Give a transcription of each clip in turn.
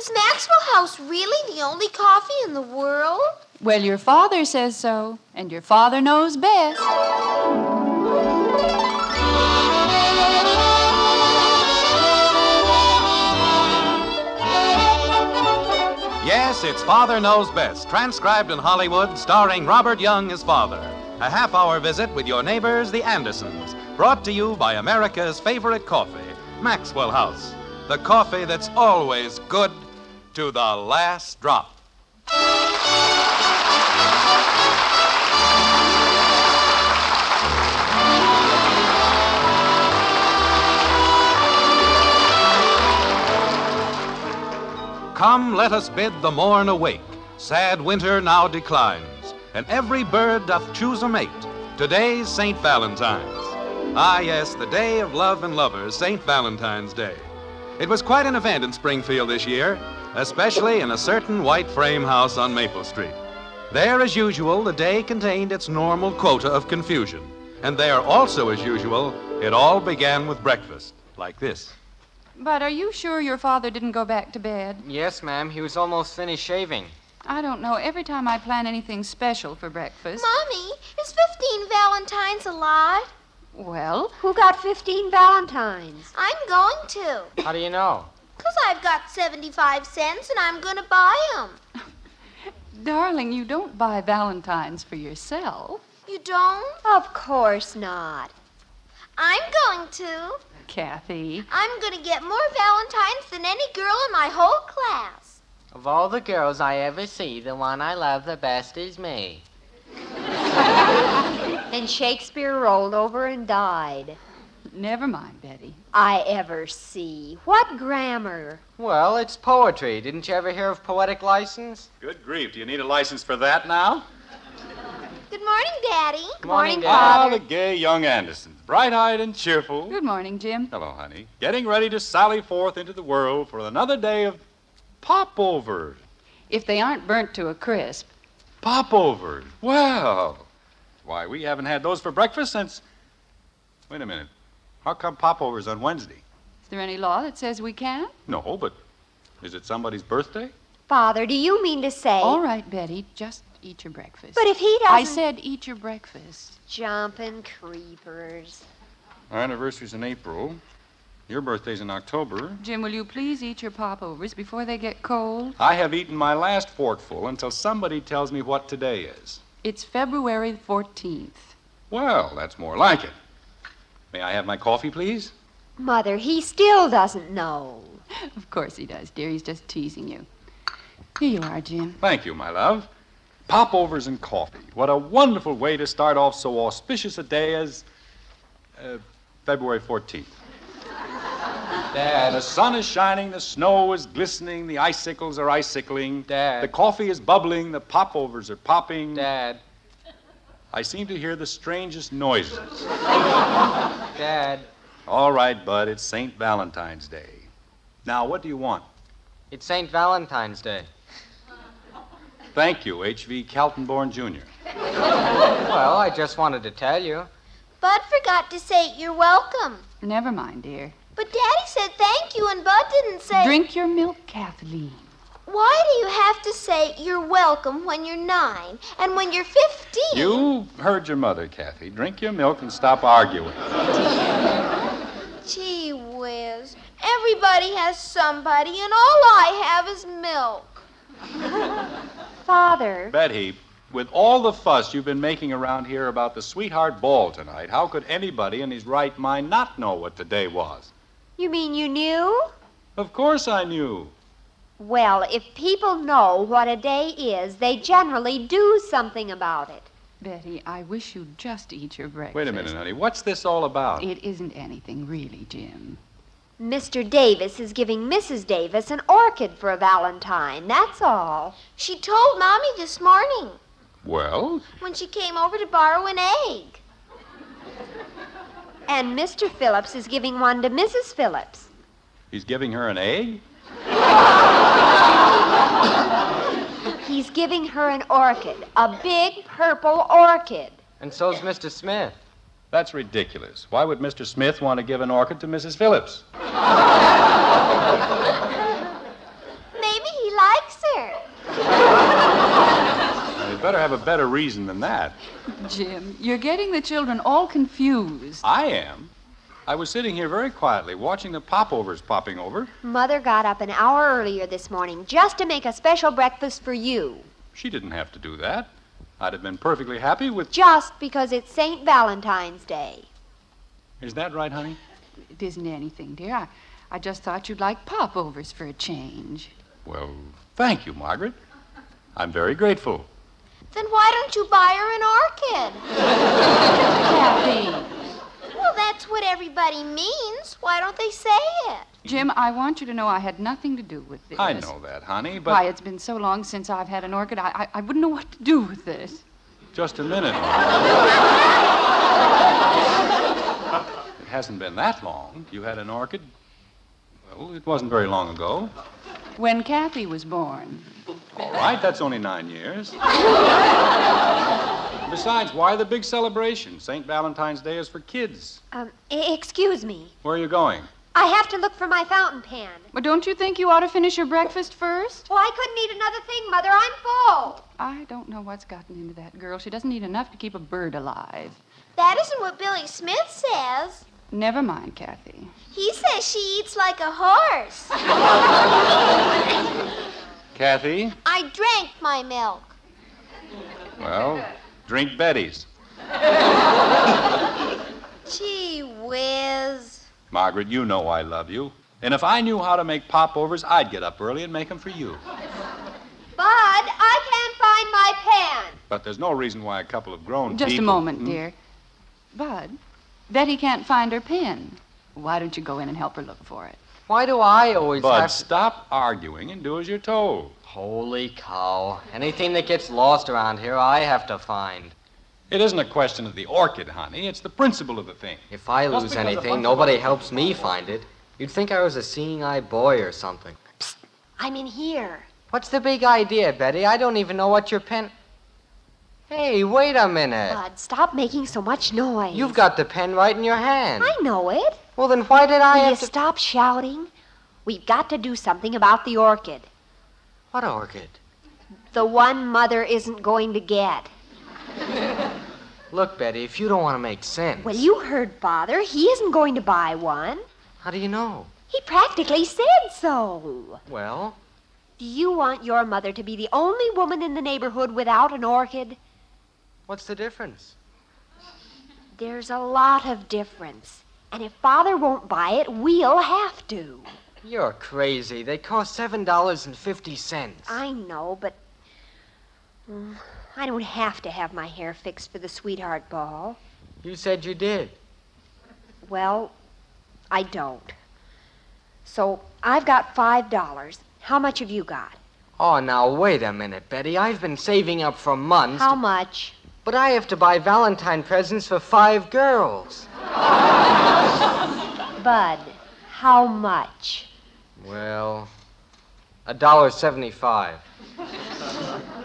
Is Maxwell House really the only coffee in the world? Well, your father says so, and your father knows best. Yes, it's Father Knows Best, transcribed in Hollywood, starring Robert Young as father. A half-hour visit with your neighbors, the Andersons, brought to you by America's favorite coffee, Maxwell House. The coffee that's always good to the last drop. Come, let us bid the morn awake. Sad winter now declines, and every bird doth choose a mate. Today's St. Valentine's. Ah, yes, the day of love and lovers, St. Valentine's Day. It was quite an event in Springfield this year, especially in a certain white frame house on Maple Street. There, as usual, the day contained its normal quota of confusion. And there, also as usual, it all began with breakfast, like this. But are you sure your father didn't go back to bed? Yes, ma'am. He was almost finished shaving. I don't know. Every time I plan anything special for breakfast... Mommy, is 15 Valentines a lot? Well... Who got 15 Valentines? I'm going to. How do you know? 'Cause I've got 75 cents and I'm going to buy them. Darling, you don't buy Valentines for yourself. You don't? Of course not. I'm going to. Kathy. I'm going to get more Valentines than any girl in my whole class. Of all the girls I ever see, the one I love the best is me. And Shakespeare rolled over and died. Never mind, Betty. I ever see. What grammar? Well, it's poetry. Didn't you ever hear of poetic license? Good grief, do you need a license for that now? Good morning, Daddy. Good morning, Ah, Dad. the gay young Andersons, bright-eyed and cheerful. Good morning, Jim. Hello, honey. Getting ready to sally forth into the world for another day of popovers. If they aren't burnt to a crisp. Popovers? Well, why, we haven't had those for breakfast since... Wait a minute. How come popovers on Wednesday? Is there any law that says we can't? No, but is it somebody's birthday? Father, do you mean to say... All right, Betty, just eat your breakfast. But if he doesn't... I said eat your breakfast. Jumping creepers. Our anniversary's in April. Your birthday's in October. Jim, will you please eat your popovers before they get cold? I have eaten my last forkful until somebody tells me what today is. It's February 14th. Well, that's more like it. May I have my coffee, please? Mother, he still doesn't know. Of course he does, dear. He's just teasing you. Here you are, Jim. Thank you, my love. Popovers and coffee. What a wonderful way to start off so auspicious a day as February 14th. Dad. The sun is shining, the snow is glistening, the icicles are icicling. Dad. The coffee is bubbling, the popovers are popping. Dad. I seem to hear the strangest noises. Dad. All right, Bud, it's St. Valentine's Day. Now, what do you want? It's St. Valentine's Day. Thank you, H.V. Kaltenborn, Jr. Well, I just wanted to tell you. Bud forgot to say you're welcome. Never mind, dear. But Daddy said thank you and Bud didn't say... Drink your milk, Kathleen. Why do you have to say you're welcome when you're 9 and when you're 15? You heard your mother, Kathy. Drink your milk and stop arguing. Gee whiz. Everybody has somebody and all I have is milk. Father. Betty, with all the fuss you've been making around here about the sweetheart ball tonight, how could anybody in his right mind not know what the day was? You mean you knew? Of course I knew. Well, if people know what a day is, they generally do something about it. Betty, I wish you'd just eat your breakfast. Wait a minute, honey. What's this all about? It isn't anything, really, Jim. Mr. Davis is giving Mrs. Davis an orchid for a Valentine, that's all. She told Mommy this morning Well? when she came over to borrow an egg. And Mr. Phillips is giving one to Mrs. Phillips. He's giving her an egg? He's giving her an orchid, a big purple orchid. And so's Mr. Smith. That's ridiculous. Why would Mr. Smith want to give an orchid to Mrs. Phillips? Maybe better have a better reason than that. Jim, you're getting the children all confused. I am. I was sitting here very quietly watching the popovers popping over. Mother got up an hour earlier this morning just to make a special breakfast for you. She didn't have to do that. I'd have been perfectly happy with... Just because it's St. Valentine's Day. Is that right, honey? It isn't anything, dear. I just thought you'd like popovers for a change. Well, thank you, Margaret. I'm very grateful. Then why don't you buy her an orchid? Kathy. Well, that's what everybody means. Why don't they say it? Jim, I want you to know I had nothing to do with this. I know that, honey, but... Why, it's been so long since I've had an orchid, I wouldn't know what to do with this. Just a minute. It hasn't been that long. You had an orchid? Well, it wasn't very long ago. When Kathy was born. All right, that's only 9 years. Besides, why the big celebration? St. Valentine's Day is for kids. Excuse me. Where are you going? I have to look for my fountain pen. But don't you think you ought to finish your breakfast first? Well, I couldn't eat another thing, Mother. I'm full. I don't know what's gotten into that girl. She doesn't eat enough to keep a bird alive. That isn't what Billy Smith says. Never mind, Kathy. He says she eats like a horse. Kathy? I drank my milk. Well, drink Betty's. Gee whiz. Margaret, you know I love you. And if I knew how to make popovers, I'd get up early and make them for you. Bud, I can't find my pen. But there's no reason why a couple of grown Just people... a moment, dear. Bud, Betty can't find her pen. Why don't you go in and help her look for it? Why do I always Bud, have to... stop arguing and do as you're told. Holy cow. Anything that gets lost around here, I have to find. It isn't a question of the orchid, honey. It's the principle of the thing. If I Just lose because a anything, bunch of nobody other- helps me find it. You'd think I was a seeing-eye boy or something. I'm in here. What's the big idea, Betty? I don't even know what your pen... Hey, wait a minute. Bud, stop making so much noise. You've got the pen right in your hand. I know it. Well, then why did I Will you have to... stop shouting? We've got to do something about the orchid. What orchid? The one Mother isn't going to get. Look, Betty, if you don't want to make sense... Well, you heard Father. He isn't going to buy one. How do you know? He practically said so. Well, Do you want your mother to be the only woman in the neighborhood without an orchid? what's the difference? There's a lot of difference. And if Father won't buy it, we'll have to. You're crazy. They cost $7.50. I know, but I don't have to have my hair fixed for the sweetheart ball. You said you did. Well, I don't. So I've got $5. How much have you got? Oh, now, wait a minute, Betty. I've been saving up for months. How much? But I have to buy Valentine presents for 5 girls. Bud, how much? Well, $1.75.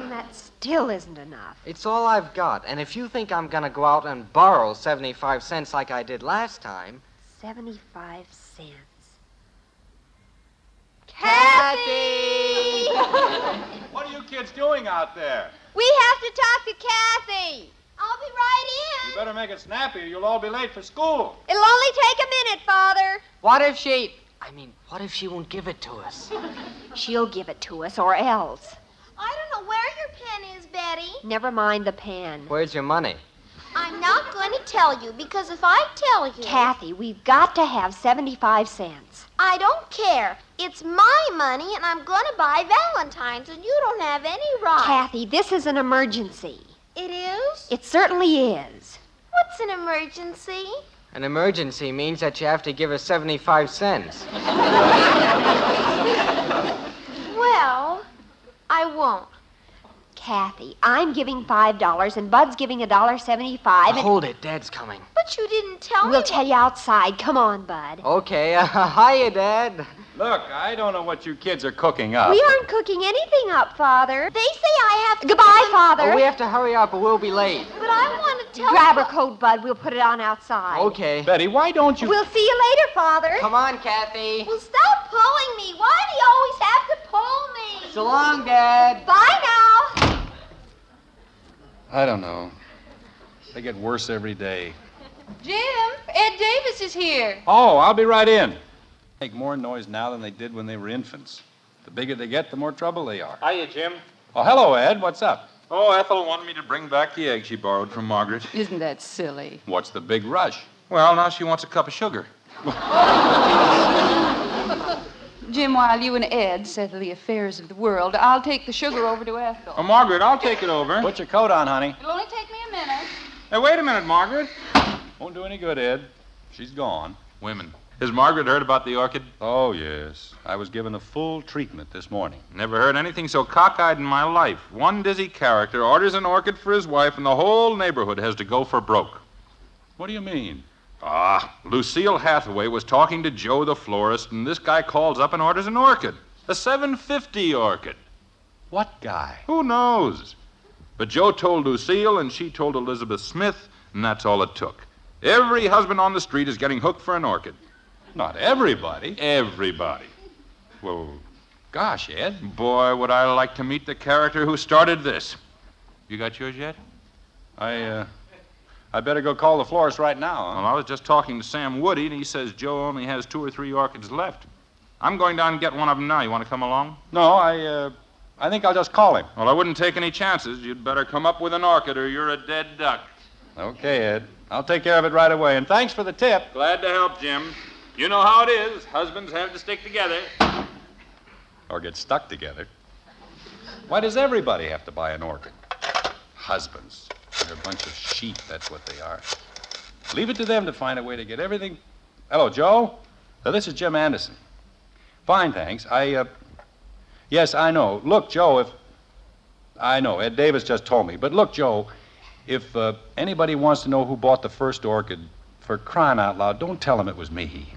That still isn't enough. It's all I've got. And if you think I'm going to go out and borrow 75 cents like I did last time... 75 cents. Kathy! What are you kids doing out there? We have to talk to Kathy. I'll be right You in. better make it snappy or you'll all be late for school. It'll only take a minute, Father. What if she... what if she won't give it to us? She'll give it to us or else. I don't know where your pen is, Betty. Never mind the pen. Where's your money? I'm not going to tell you because if I tell you... Kathy, we've got to have 75 cents. I don't care. It's my money and I'm going to buy Valentine's and you don't have any right. Kathy, this is an emergency. It is? It certainly is. What's an emergency? An emergency means that you have to give us 75 cents. Well, I won't. Kathy, I'm giving $5 and Bud's giving $1.75 and... Hold it, Dad's coming. But you didn't tell me. We'll tell you outside. Come on, Bud. Okay, hiya, Dad. Look, I don't know what you kids are cooking up. We aren't cooking anything up, Father. They say I have to... Goodbye, Father. Oh, we have to hurry up or we'll be late. But I want to tell Grab you... her coat, Bud. We'll put it on outside. Okay. Betty, why don't you... We'll see you later, Father. Come on, Kathy. Well, stop pulling me. Why do you always have to pull me? So long, Dad. Bye now. I don't know. They get worse every day. Jim, Ed Davis is here. Oh, I'll be right in. Make more noise now than they did when they were infants. The bigger they get, the more trouble they are. Hiya, Jim. Oh, hello, Ed. What's up? Oh, Ethel wanted me to bring back the egg she borrowed from Margaret. Isn't that silly? What's the big rush? Well, now she wants a cup of sugar. Jim, while you and Ed settle the affairs of the world, I'll take the sugar over to Ethel. Oh, Margaret, I'll take it over. Put your coat on, honey. It'll only take me a minute. Hey, wait a minute, Margaret. Won't do any good, Ed. She's gone. Women. Has Margaret heard about the orchid? Oh, yes. I was given a full treatment this morning. Never heard anything so cockeyed in my life. One dizzy character orders an orchid for his wife, and the whole neighborhood has to go for broke. What do you mean? Lucille Hathaway was talking to Joe the florist, and this guy calls up and orders an orchid. A $7.50 orchid. What guy? Who knows? But Joe told Lucille, and she told Elizabeth Smith, and that's all it took. Every husband on the street is getting hooked for an orchid. Not everybody. Everybody. Well, gosh, Ed. Boy, would I like to meet the character who started this. You got yours yet? I better go call the florist right now. Well, I was just talking to Sam Woody, and he says Joe only has 2 or 3 orchids left. I'm going down and get one of them now. You want to come along? No, I think I'll just call him. Well, I wouldn't take any chances. You'd better come up with an orchid or you're a dead duck. Okay, Ed. I'll take care of it right away. And thanks for the tip. Glad to help, Jim. You know how it is. Husbands have to stick together. Or get stuck together. Why does everybody have to buy an orchid? Husbands. They're a bunch of sheep, that's what they are. Leave it to them to find a way to get everything. Hello, Joe? This is Jim Anderson. Fine, thanks. Yes, I know. Look, Joe, I know, Ed Davis just told me. But look, Joe, if anybody wants to know who bought the first orchid, for crying out loud, don't tell them it was me.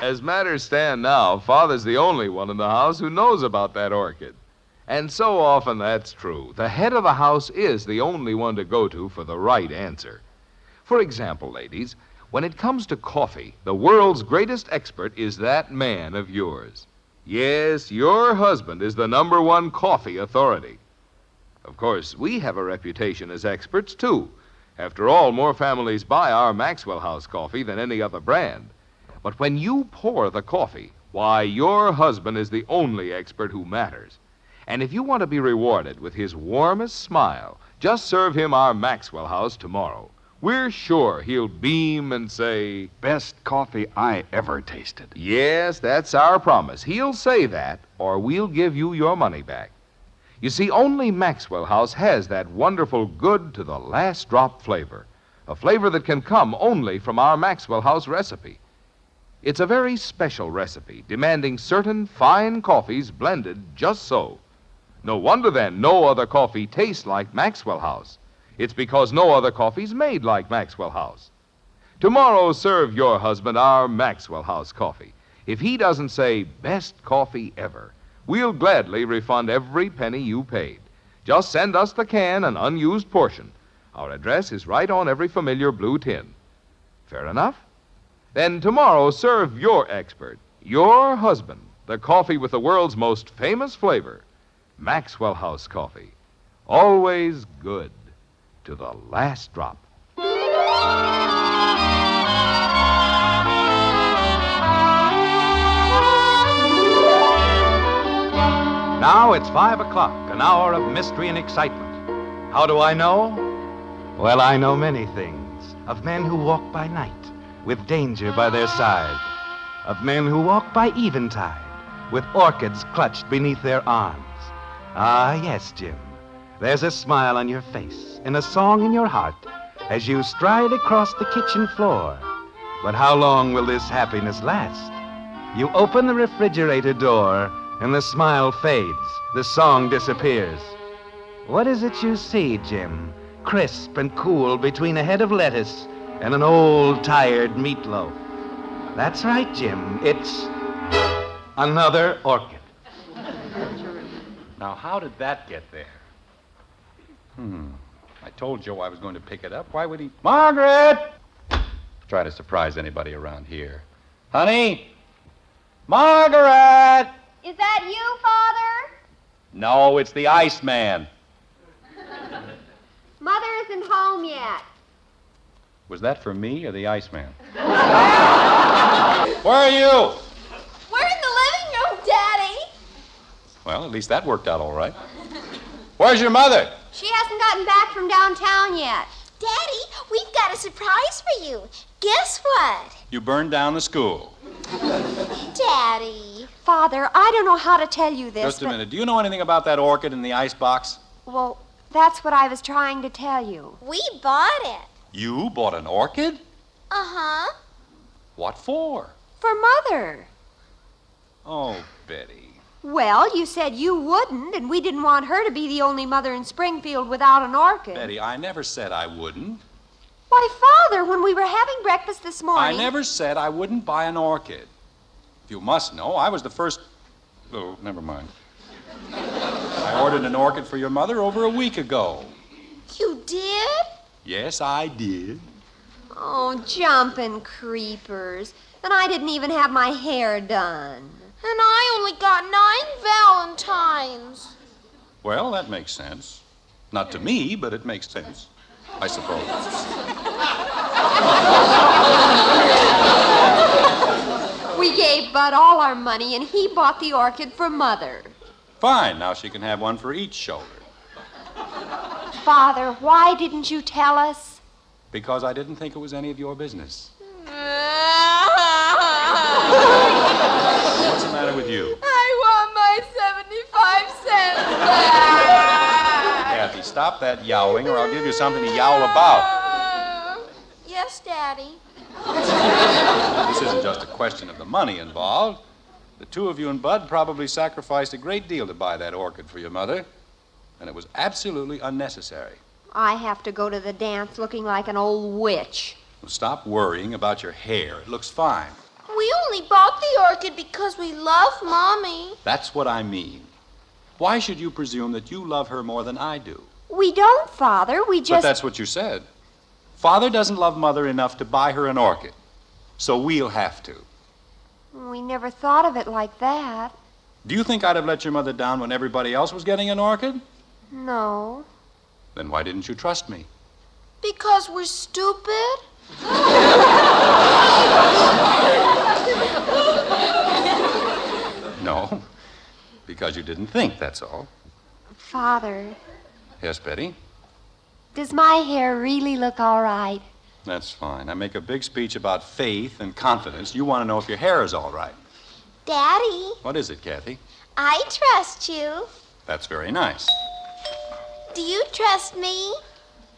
As matters stand now, Father's the only one in the house who knows about that orchid. And so often that's true. The head of the house is the only one to go to for the right answer. For example, ladies, when it comes to coffee, the world's greatest expert is that man of yours. Yes, your husband is the #1 coffee authority. Of course, we have a reputation as experts, too. After all, more families buy our Maxwell House coffee than any other brand. But when you pour the coffee, why, your husband is the only expert who matters. And if you want to be rewarded with his warmest smile, just serve him our Maxwell House tomorrow. We're sure he'll beam and say, "Best coffee I ever tasted." yes, that's our promise. He'll say that, or we'll give you your money back. You see, only Maxwell House has that wonderful good to the last drop flavor, a flavor that can come only from our Maxwell House recipe. It's a very special recipe, demanding certain fine coffees blended just so. No wonder, then, no other coffee tastes like Maxwell House. It's because no other coffee's made like Maxwell House. Tomorrow, serve your husband our Maxwell House coffee. If he doesn't say, "Best coffee ever," we'll gladly refund every penny you paid. Just send us the can, an unused portion. Our address is right on every familiar blue tin. Fair enough? Then tomorrow, serve your expert, your husband, the coffee with the world's most famous flavor, Maxwell House coffee. Always good to the last drop. Now it's 5 o'clock, an hour of mystery and excitement. How do I know? Well, I know many things. Of men who walk by night, with danger by their side. Of men who walk by eventide, with orchids clutched beneath their arms. Ah, yes, Jim. There's a smile on your face and a song in your heart as you stride across the kitchen floor. But how long will this happiness last? You open the refrigerator door and the smile fades, the song disappears. What is it you see, Jim, crisp and cool between a head of lettuce and an old, tired meatloaf? That's right, Jim. It's another orchid. Now, how did that get there? I told Joe I was going to pick it up. Why would he... Margaret! Try to surprise anybody around here. Honey? Margaret! Is that you, Father? No, it's the Iceman. Mother isn't home yet. Was that for me or the Iceman? Where are you? We're in the living room, Daddy. Well, at least that worked out all right. Where's your mother? She hasn't gotten back from downtown yet. Daddy, we've got a surprise for you. Guess what? You burned down the school. Daddy. Father, I don't know how to tell you this. Just a minute. Do you know anything about that orchid in the icebox? Well, that's what I was trying to tell you. We bought it. You bought an orchid? Uh-huh. What for? For Mother. Oh, Betty. Well, you said you wouldn't, and we didn't want her to be the only mother in Springfield without an orchid. Betty, I never said I wouldn't. Why, Father, when we were having breakfast this morning... I never said I wouldn't buy an orchid. You must know, I was the first... Oh, never mind. I ordered an orchid for your mother over a week ago. You did? Yes, I did. Oh, jumping creepers. And I didn't even have my hair done. And I only got 9 Valentines. Well, that makes sense. Not to me, but it makes sense, I suppose. We gave Bud all our money, and he bought the orchid for Mother. Fine, now she can have one for each shoulder. Father, why didn't you tell us? Because I didn't think it was any of your business. What's the matter with you? I want my 75 cents back. Kathy, stop that yowling, or I'll give you something to yowl about. Yes, Daddy. This isn't just a question of the money involved. The two of you and Bud probably sacrificed a great deal to buy that orchid for your mother, and it was absolutely unnecessary. I have to go to the dance looking like an old witch. Well, stop worrying about your hair. It looks fine. We only bought the orchid because we love Mommy. That's what I mean. Why should you presume that you love her more than I do? We don't, Father. We just... But that's what you said. Father doesn't love Mother enough to buy her an orchid, so we'll have to. We never thought of it like that. Do you think I'd have let your mother down when everybody else was getting an orchid? No. Then why didn't you trust me? Because we're stupid? No, because you didn't think, that's all. Father, Yes, Betty? does my hair really look all right? That's fine. I make a big speech about faith and confidence. You want to know if your hair is all right. Daddy, What is it, Kathy? I trust you. That's very nice. Do you trust me?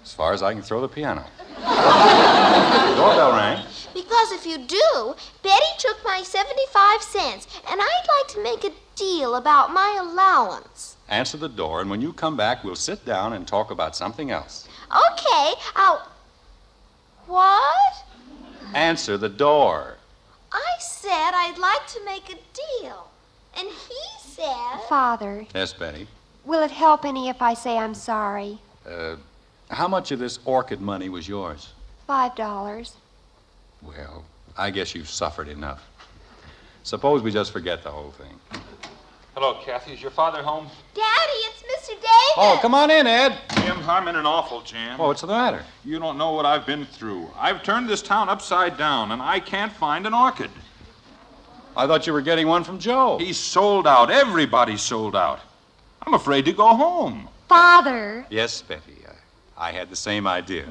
As far as I can throw the piano. Doorbell rang. Because if you do, Betty took my 75 cents, and I'd like to make a deal about my allowance. Answer the door, and when you come back, we'll sit down and talk about something else. Okay, What? Answer the door. I said I'd like to make a deal. And he said... Father, Yes, Betty? will it help any if I say I'm sorry? How much of this orchid money was yours? $5. Well, I guess you've suffered enough. Suppose we just forget the whole thing. Hello, Kathy. Is your father home? Daddy, it's Mr. Davis. Oh, come on in, Ed. Jim, I'm in an awful jam. Oh, what's the matter? You don't know what I've been through. I've turned this town upside down, and I can't find an orchid. I thought you were getting one from Joe. He's sold out. Everybody's sold out. I'm afraid to go home. Father, Yes, Betty. I had the same idea.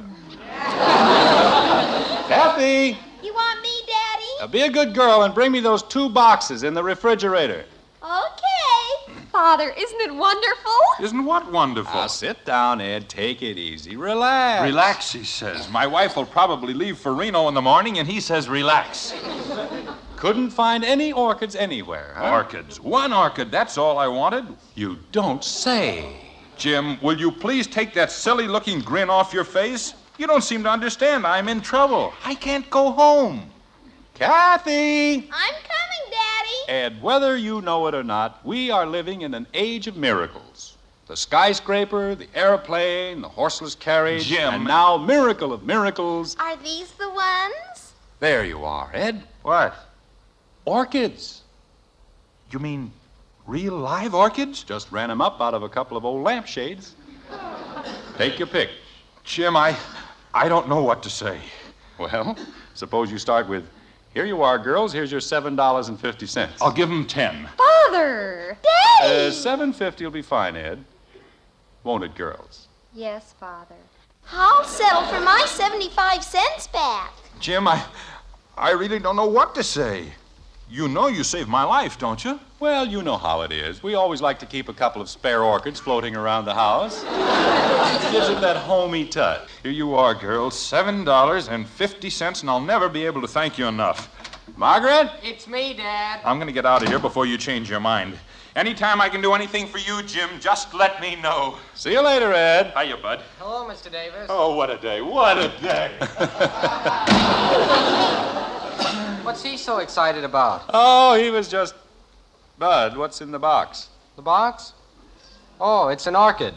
Kathy, You want me, Daddy? be a good girl and bring me those 2 boxes in the refrigerator. Okay. Father, isn't it wonderful? Isn't what wonderful? Now, sit down, Ed. Take it easy. Relax. Relax, he says. My wife will probably leave for Reno in the morning, and he says relax. Couldn't find any orchids anywhere, huh? Orchids. One orchid, that's all I wanted. You don't say. Jim, will you please take that silly-looking grin off your face? You don't seem to understand. I'm in trouble. I can't go home. Kathy! I'm coming, Daddy. Ed, whether you know it or not, we are living in an age of miracles. The skyscraper, the airplane, the horseless carriage. Jim. And now, miracle of miracles. Are these the ones? There you are, Ed. What? Orchids. You mean real live orchids? Just ran them up out of a couple of old lampshades. Take your pick. Jim, I don't know what to say. Well, suppose you start with, here you are, girls. Here's your $7.50. I'll give him 10. Father! Daddy! $7.50 will be fine, Ed. Won't it, girls? Yes, Father. I'll settle for my 75 cents back. Jim, I really don't know what to say. You know you saved my life, don't you? Well, you know how it is. We always like to keep a couple of spare orchids floating around the house. It gives it that homey touch. Here you are, girls. $7.50, and I'll never be able to thank you enough. Margaret? It's me, Dad. I'm going to get out of here before you change your mind. Anytime I can do anything for you, Jim, just let me know. See you later, Ed. Hiya, bud. Hello, Mr. Davis. Oh, what a day. What a day. What's he so excited about? Oh, he was just... Bud, what's in the box? The box? Oh, it's an orchid.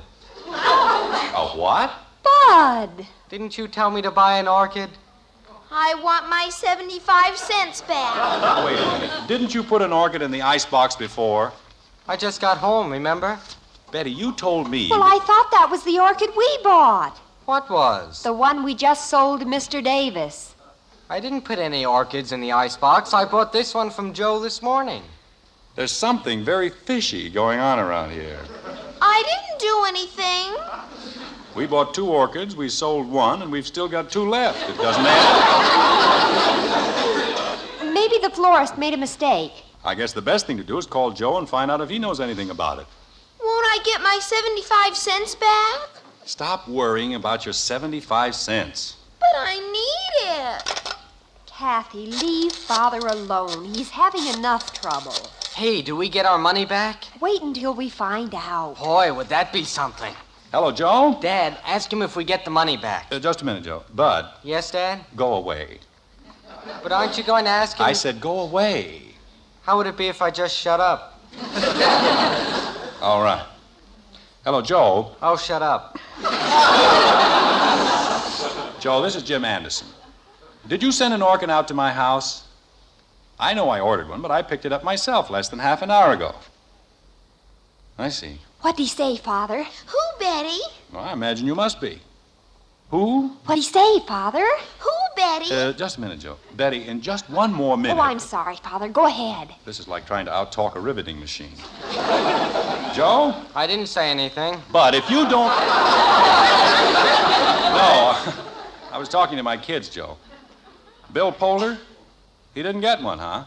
A what? Bud! Didn't you tell me to buy an orchid? I want my 75 cents back. Wait a minute. Didn't you put an orchid in the icebox before? I just got home, remember? Betty, you told me... Well, I thought that was the orchid we bought. What was? The one we just sold to Mr. Davis. I didn't put any orchids in the icebox. I bought this one from Joe this morning. There's something very fishy going on around here. I didn't do anything. We bought 2 orchids, we sold 1, and we've still got 2 left. It doesn't add up. Maybe the florist made a mistake. I guess the best thing to do is call Joe and find out if he knows anything about it. Won't I get my 75 cents back? Stop worrying about your 75 cents. But I need it. Kathy, leave Father alone. He's having enough trouble. Hey, do we get our money back? Wait until we find out. Boy, would that be something. Hello, Joe? Dad, ask him if we get the money back. Just a minute, Joe. Bud, Yes, Dad? go away. But aren't you going to ask him? I said go away. How would it be if I just shut up? All right. Hello, Joe. Oh, shut up. Joe, this is Jim Anderson. Did you send an orchid out to my house? I know I ordered one, but I picked it up myself less than half an hour ago. I see. What'd he say, Father? Who, Betty? Well, I imagine you must be. Who? What'd he say, Father? Who, Betty? Just a minute, Joe. Betty, in just one more minute. Oh, I'm sorry, Father. Go ahead. This is like trying to out-talk a riveting machine. Joe? I didn't say anything. But if you don't... No, I was talking to my kids, Joe. Bill Polder? He didn't get one, huh?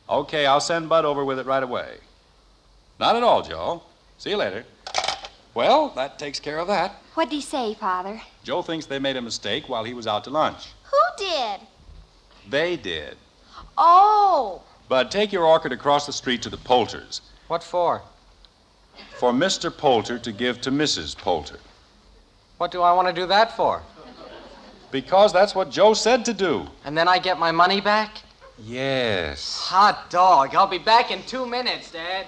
Okay, I'll send Bud over with it right away. Not at all, Joe. See you later. Well, that takes care of that. What'd he say, Father? Joe thinks they made a mistake while he was out to lunch. Who did? They did. Oh. Bud, take your orchid across the street to the Poulters. What for? For Mr. Poulter to give to Mrs. Poulter. What do I want to do that for? Because that's what Joe said to do. And then I get my money back? Yes. Hot dog. I'll be back in 2 minutes, Dad.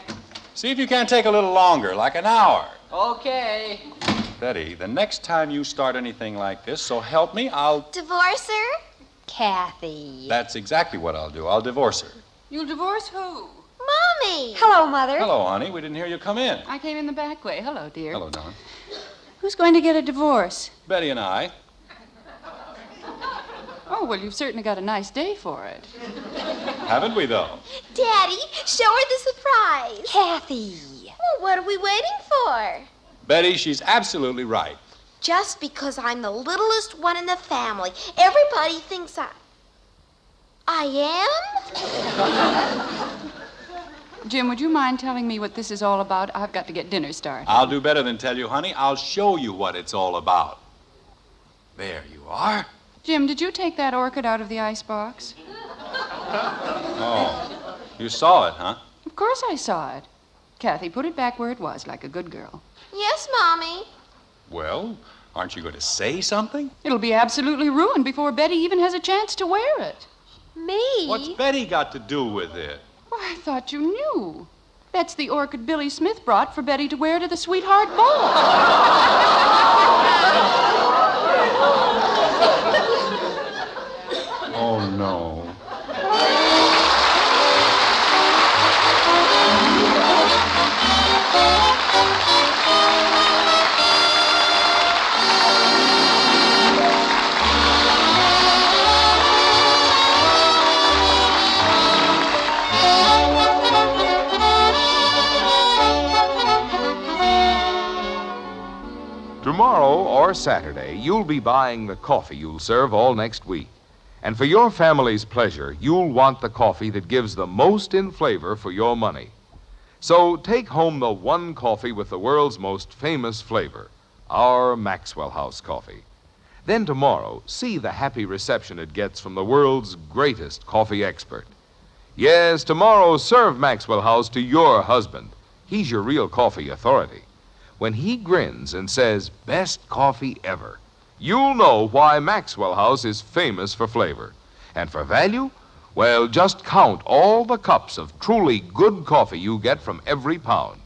See if you can't take a little longer, like an hour. Okay. Betty, the next time you start anything like this, so help me, I'll... Divorce her? Kathy. That's exactly what I'll do. I'll divorce her. You'll divorce who? Mommy. Hello, Mother. Hello, honey. We didn't hear you come in. I came in the back way. Hello, dear. Hello, Don. Who's going to get a divorce? Betty and I. Oh, well, you've certainly got a nice day for it. Haven't we, though? Daddy, show her the surprise. Kathy. Well, what are we waiting for? Betty, she's absolutely right. Just because I'm the littlest one in the family, everybody thinks I am? Jim, would you mind telling me what this is all about? I've got to get dinner started. I'll do better than tell you, honey. I'll show you what it's all about. There you are. Jim, did you take that orchid out of the icebox? Oh, you saw it, huh? Of course I saw it. Kathy, put it back where it was, like a good girl. Yes, Mommy. Well, aren't you going to say something? It'll be absolutely ruined before Betty even has a chance to wear it. Me? What's Betty got to do with it? Oh, I thought you knew. That's the orchid Billy Smith brought for Betty to wear to the sweetheart ball. Oh, no. Tomorrow or Saturday, you'll be buying the coffee you'll serve all next week. And for your family's pleasure, you'll want the coffee that gives the most in flavor for your money. So take home the one coffee with the world's most famous flavor, our Maxwell House coffee. Then tomorrow, see the happy reception it gets from the world's greatest coffee expert. Yes, tomorrow, serve Maxwell House to your husband. He's your real coffee authority. When he grins and says, "Best coffee ever," you'll know why Maxwell House is famous for flavor. And for value, well, just count all the cups of truly good coffee you get from every pound.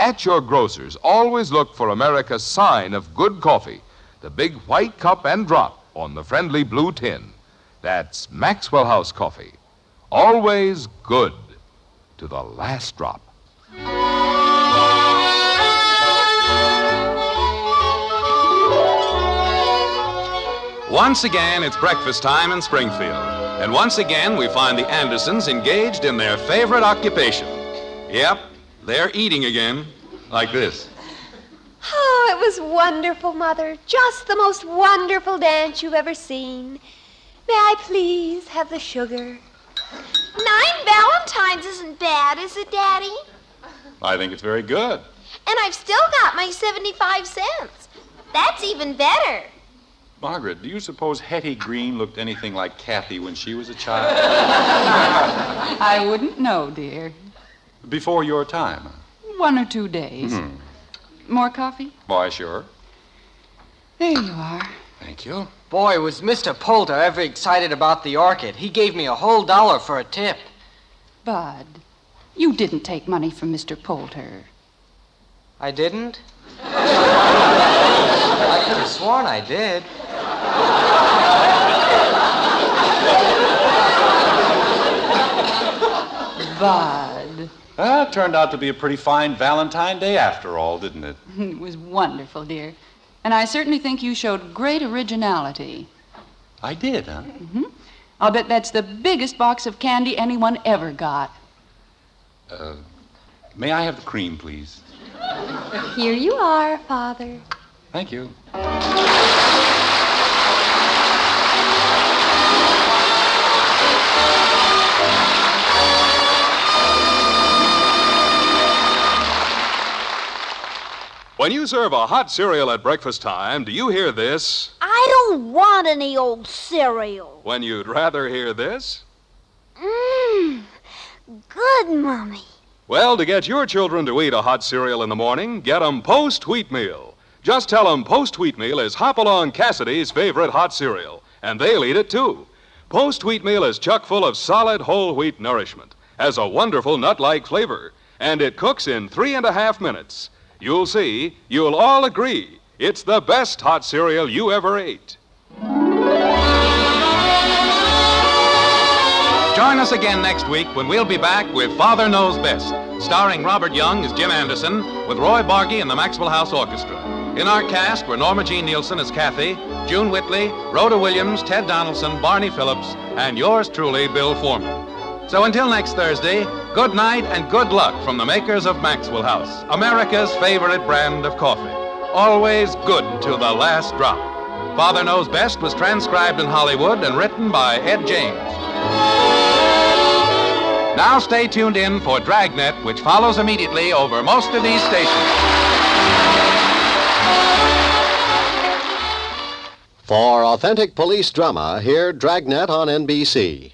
At your grocer's, always look for America's sign of good coffee, the big white cup and drop on the friendly blue tin. That's Maxwell House coffee. Always good to the last drop. Once again, it's breakfast time in Springfield. And once again, we find the Andersons engaged in their favorite occupation. Yep, they're eating again, like this. Oh, it was wonderful, Mother. Just the most wonderful dance you've ever seen. May I please have the sugar? 9 Valentines isn't bad, is it, Daddy? I think it's very good. And I've still got my 75 cents. That's even better. Margaret, do you suppose Hetty Green looked anything like Kathy when she was a child? I wouldn't know, dear. Before your time? 1 or 2 days. More coffee? Why, sure. There you are. Thank you. Boy, was Mr. Poulter ever excited about the orchid. He gave me a whole $1 for a tip. Bud, you didn't take money from Mr. Poulter. I didn't? I could have sworn I did. Bud. Well, it turned out to be a pretty fine Valentine Day after all, didn't it? It was wonderful, dear. And I certainly think you showed great originality. I did, huh? I'll bet that's the biggest box of candy anyone ever got. May I have the cream, please? Here you are, Father. Thank you. When you serve a hot cereal at breakfast time, do you hear this? I don't want any old cereal. When you'd rather hear this? Good, Mommy. Well, to get your children to eat a hot cereal in the morning, get 'em Post Wheatmeal. Just tell 'em Post Wheatmeal is Hopalong Cassidy's favorite hot cereal, and they'll eat it too. Post Wheatmeal is chock full of solid whole wheat nourishment, has a wonderful nut-like flavor, and it cooks in 3.5 minutes. You'll see, you'll all agree, it's the best hot cereal you ever ate. Join us again next week when we'll be back with Father Knows Best, starring Robert Young as Jim Anderson, with Roy Bargy and the Maxwell House Orchestra. In our cast were Norma Jean Nielsen as Kathy, June Whitley, Rhoda Williams, Ted Donaldson, Barney Phillips, and yours truly, Bill Foreman. So until next Thursday, good night and good luck from the makers of Maxwell House, America's favorite brand of coffee. Always good to the last drop. Father Knows Best was transcribed in Hollywood and written by Ed James. Now stay tuned in for Dragnet, which follows immediately over most of these stations. For authentic police drama, hear Dragnet on NBC.